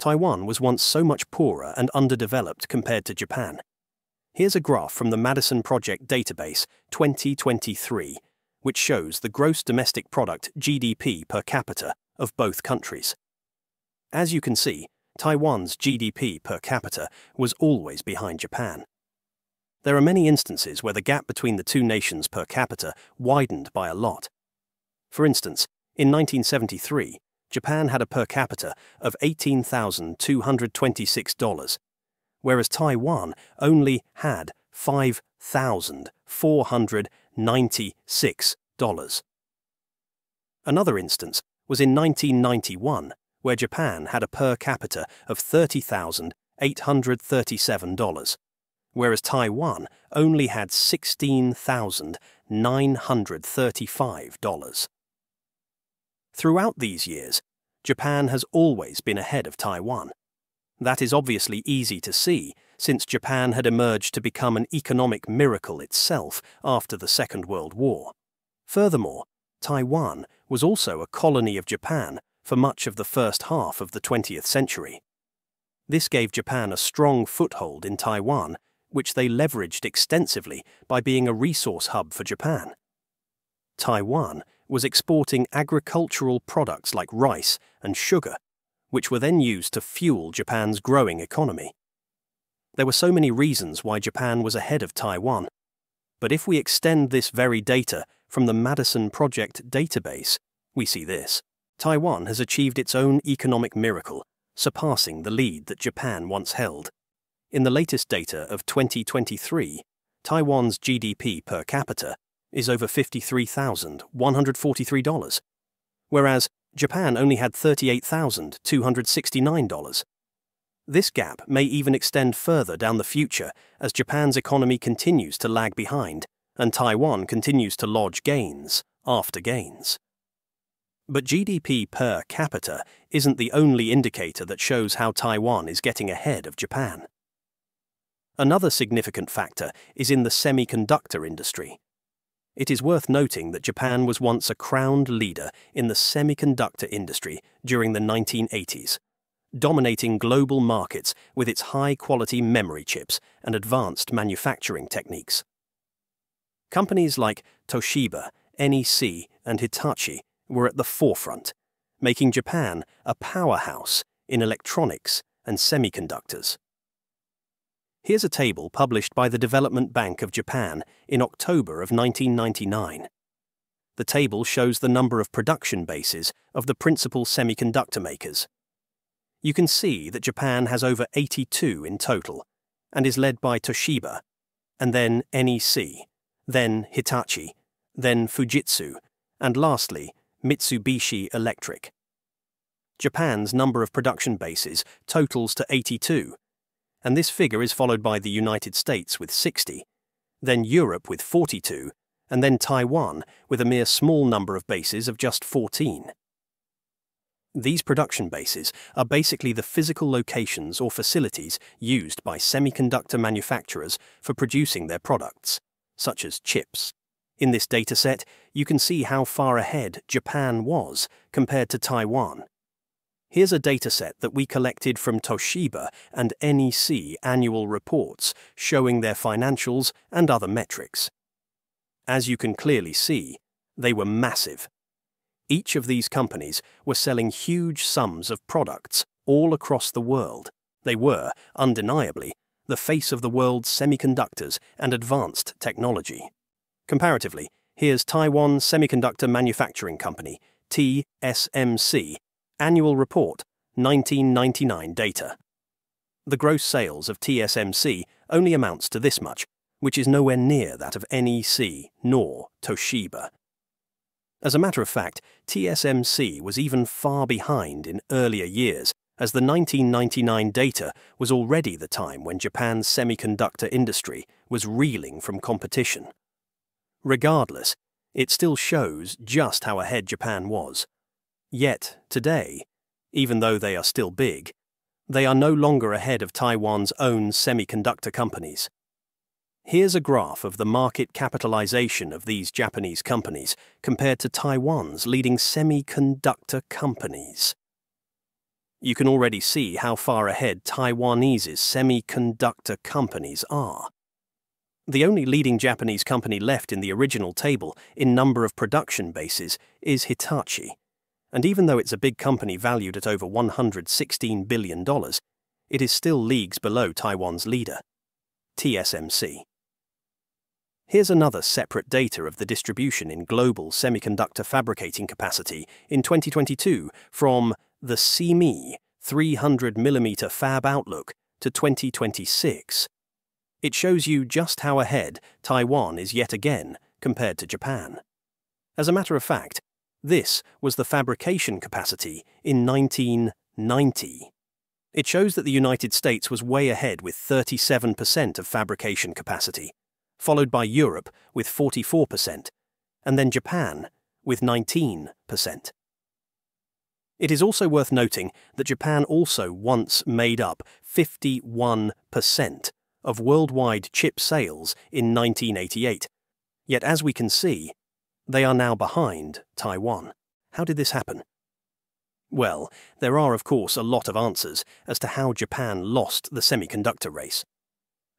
Taiwan was once so much poorer and underdeveloped compared to Japan. Here's a graph from the Madison Project database 2023, which shows the gross domestic product (GDP) per capita of both countries. As you can see, Taiwan's GDP per capita was always behind Japan. There are many instances where the gap between the two nations per capita widened by a lot. For instance, in 1973, Japan had a per capita of $18,226, whereas Taiwan only had $5,496. Another instance was in 1991, where Japan had a per capita of $30,837, whereas Taiwan only had $16,935. Throughout these years, Japan has always been ahead of Taiwan. That is obviously easy to see, since Japan had emerged to become an economic miracle itself after the Second World War. Furthermore, Taiwan was also a colony of Japan for much of the first half of the 20th century. This gave Japan a strong foothold in Taiwan, which they leveraged extensively by being a resource hub for Japan. Taiwan was exporting agricultural products like rice and sugar, which were then used to fuel Japan's growing economy. There were so many reasons why Japan was ahead of Taiwan, but if we extend this very data from the Madison Project database, we see this. Taiwan has achieved its own economic miracle, surpassing the lead that Japan once held. In the latest data of 2023, Taiwan's GDP per capita is over $53,143, whereas Japan only had $38,269. This gap may even extend further down the future as Japan's economy continues to lag behind and Taiwan continues to lodge gains after gains. But GDP per capita isn't the only indicator that shows how Taiwan is getting ahead of Japan. Another significant factor is in the semiconductor industry. It is worth noting that Japan was once a crowned leader in the semiconductor industry during the 1980s, dominating global markets with its high-quality memory chips and advanced manufacturing techniques. Companies like Toshiba, NEC, and Hitachi were at the forefront, making Japan a powerhouse in electronics and semiconductors. Here's a table published by the Development Bank of Japan in October of 1999. The table shows the number of production bases of the principal semiconductor makers. You can see that Japan has over 82 in total, and is led by Toshiba, and then NEC, then Hitachi, then Fujitsu, and lastly, Mitsubishi Electric. Japan's number of production bases totals to 82, and this figure is followed by the United States with 60, then Europe with 42, and then Taiwan with a mere small number of bases of just 14. These production bases are basically the physical locations or facilities used by semiconductor manufacturers for producing their products, such as chips. In this dataset, you can see how far ahead Japan was compared to Taiwan. Here's a dataset that we collected from Toshiba and NEC annual reports showing their financials and other metrics. As you can clearly see, they were massive. Each of these companies were selling huge sums of products all across the world. They were, undeniably, the face of the world's semiconductors and advanced technology. Comparatively, here's Taiwan Semiconductor Manufacturing Company, TSMC, Annual Report, 1999 data. The gross sales of TSMC only amounts to this much, which is nowhere near that of NEC nor Toshiba. As a matter of fact, TSMC was even far behind in earlier years, as the 1999 data was already the time when Japan's semiconductor industry was reeling from competition. Regardless, it still shows just how ahead Japan was. Yet, today, even though they are still big, they are no longer ahead of Taiwan's own semiconductor companies. Here's a graph of the market capitalization of these Japanese companies compared to Taiwan's leading semiconductor companies. You can already see how far ahead Taiwanese semiconductor companies are. The only leading Japanese company left in the original table in number of production bases is Hitachi. And even though it's a big company valued at over $116 billion, it is still leagues below Taiwan's leader, TSMC. Here's another separate data of the distribution in global semiconductor fabricating capacity in 2022 from the CME 300mm Fab Outlook to 2026. It shows you just how ahead Taiwan is yet again compared to Japan. As a matter of fact, this was the fabrication capacity in 1990. It shows that the United States was way ahead with 37% of fabrication capacity, followed by Europe with 44%, and then Japan with 19%. It is also worth noting that Japan also once made up 51% of worldwide chip sales in 1988. Yet as we can see, they are now behind Taiwan. How did this happen? Well, there are of course a lot of answers as to how Japan lost the semiconductor race.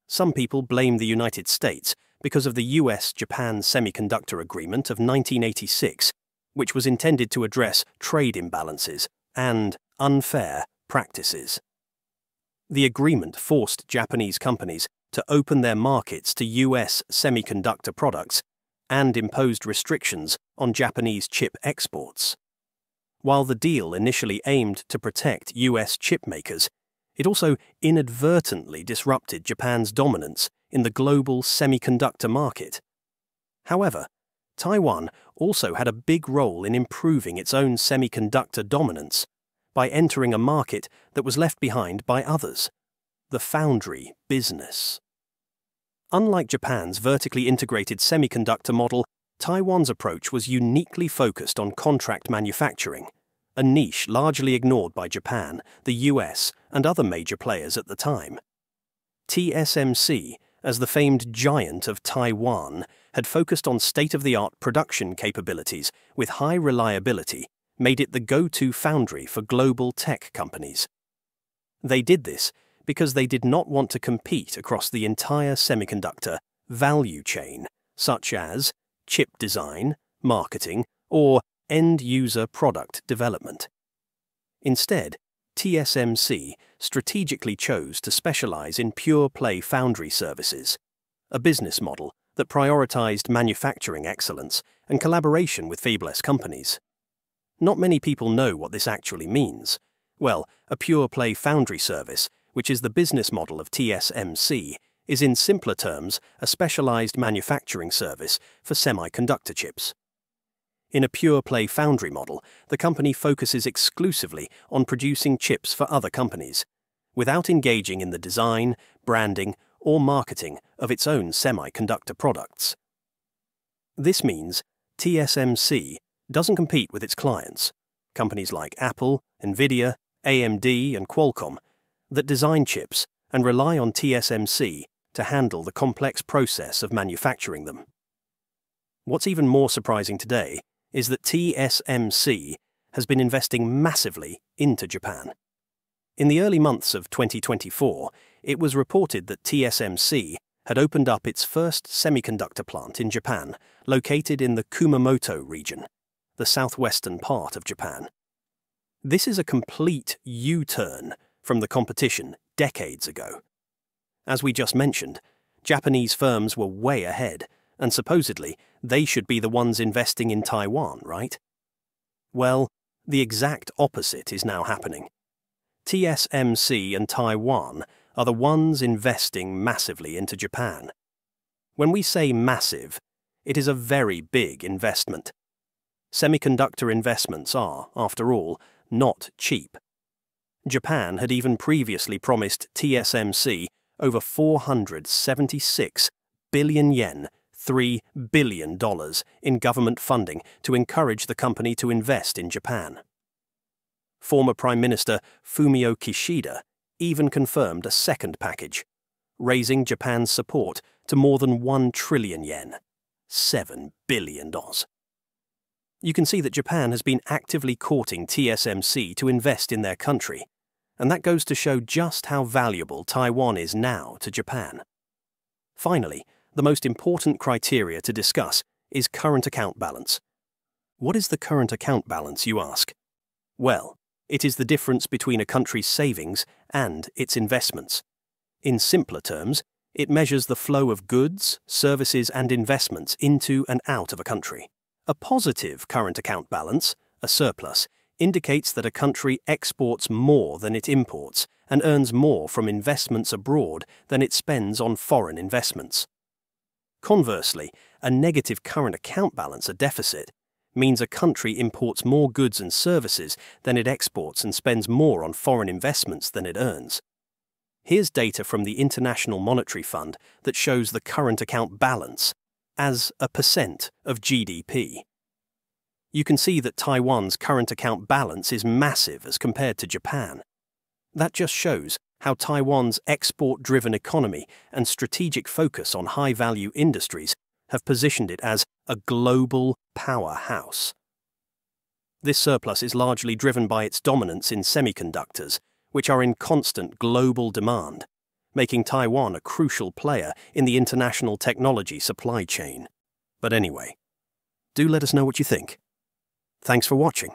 Some people blame the United States because of the US-Japan Semiconductor Agreement of 1986, which was intended to address trade imbalances and unfair practices. The agreement forced Japanese companies to open their markets to US semiconductor products and imposed restrictions on Japanese chip exports. While the deal initially aimed to protect US chip makers, it also inadvertently disrupted Japan's dominance in the global semiconductor market. However, Taiwan also had a big role in improving its own semiconductor dominance by entering a market that was left behind by others, the foundry business. Unlike Japan's vertically integrated semiconductor model, Taiwan's approach was uniquely focused on contract manufacturing, a niche largely ignored by Japan, the US, and other major players at the time. TSMC, as the famed giant of Taiwan, had focused on state-of-the-art production capabilities with high reliability, made it the go-to foundry for global tech companies. They did this because they did not want to compete across the entire semiconductor value chain, such as chip design, marketing, or end-user product development. Instead, TSMC strategically chose to specialize in pure-play foundry services, a business model that prioritized manufacturing excellence and collaboration with fabless companies. Not many people know what this actually means. Well, a pure-play foundry service, which is the business model of TSMC, is in simpler terms a specialized manufacturing service for semiconductor chips. In a pure-play foundry model, the company focuses exclusively on producing chips for other companies, without engaging in the design, branding, or marketing of its own semiconductor products. This means TSMC doesn't compete with its clients, companies like Apple, Nvidia, AMD, and Qualcomm, that design chips and rely on TSMC to handle the complex process of manufacturing them. What's even more surprising today is that TSMC has been investing massively into Japan. In the early months of 2024, it was reported that TSMC had opened up its first semiconductor plant in Japan, located in the Kumamoto region, the southwestern part of Japan. This is a complete U-turn from the competition decades ago. As we just mentioned, Japanese firms were way ahead, and supposedly they should be the ones investing in Taiwan, right? Well, the exact opposite is now happening. TSMC and Taiwan are the ones investing massively into Japan. When we say massive, it is a very big investment. Semiconductor investments are, after all, not cheap. Japan had even previously promised TSMC over 476 billion yen, $3 billion, in government funding to encourage the company to invest in Japan. Former Prime Minister Fumio Kishida even confirmed a second package, raising Japan's support to more than 1 trillion yen, $7 billion. You can see that Japan has been actively courting TSMC to invest in their country, and that goes to show just how valuable Taiwan is now to Japan. Finally, the most important criteria to discuss is current account balance. What is the current account balance, you ask? Well, it is the difference between a country's savings and its investments. In simpler terms, it measures the flow of goods, services, and investments into and out of a country. A positive current account balance, a surplus, indicates that a country exports more than it imports and earns more from investments abroad than it spends on foreign investments. Conversely, a negative current account balance, a deficit, means a country imports more goods and services than it exports and spends more on foreign investments than it earns. Here's data from the International Monetary Fund that shows the current account balance as a percent of GDP. You can see that Taiwan's current account balance is massive as compared to Japan. That just shows how Taiwan's export-driven economy and strategic focus on high-value industries have positioned it as a global powerhouse. This surplus is largely driven by its dominance in semiconductors, which are in constant global demand, making Taiwan a crucial player in the international technology supply chain. But anyway, do let us know what you think. Thanks for watching.